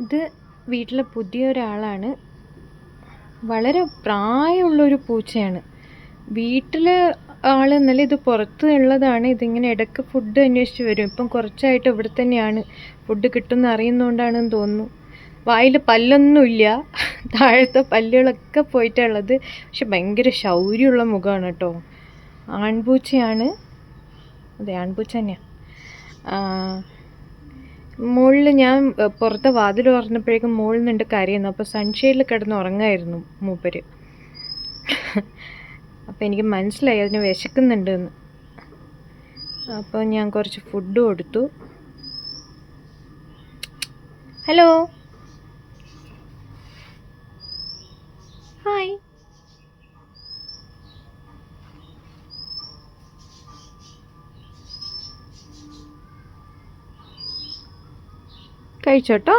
ഇത് വീട്ടിലെ പുതിയൊരാളാണ്. വളരെ പ്രായമുള്ളൊരു പൂച്ചയാണ്. വീട്ടിൽ ആളെന്നല്ല, ഇത് പുറത്ത് ഉള്ളതാണ്. ഇതിങ്ങനെ ഇടയ്ക്ക് ഫുഡ് അന്വേഷിച്ച് വരും. ഇപ്പം കുറച്ചായിട്ട് ഇവിടെ തന്നെയാണ്. ഫുഡ് കിട്ടുമെന്ന് അറിയുന്നതുകൊണ്ടാണെന്ന് തോന്നുന്നു. വായിൽ പല്ലൊന്നുമില്ല, താഴത്തെ പല്ലുകളൊക്കെ പോയിട്ടുള്ളത്. പക്ഷെ ഭയങ്കര ശൗര്യമുള്ള മുഖമാണ് കേട്ടോ. ആൺപൂച്ചയാണ്. അതെ, ആൺപൂച്ച തന്നെയാണ്. മുകളിൽ ഞാൻ പുറത്തെ വാതിൽ തുറന്നപ്പോഴേക്കും മുകളിൽ നിന്നുണ്ട് കരയുന്നു. അപ്പോൾ സൺഷെയ്ഡിൽ കിടന്ന് ഉറങ്ങായിരുന്നു മൂപ്പര്. അപ്പോൾ എനിക്ക് മനസ്സിലായി അതിന് വിശക്കുന്നുണ്ടെന്ന്. അപ്പോൾ ഞാൻ കുറച്ച് ഫുഡ് കൊടുത്തു. Hello, hi. കഴിച്ചോട്ടോ.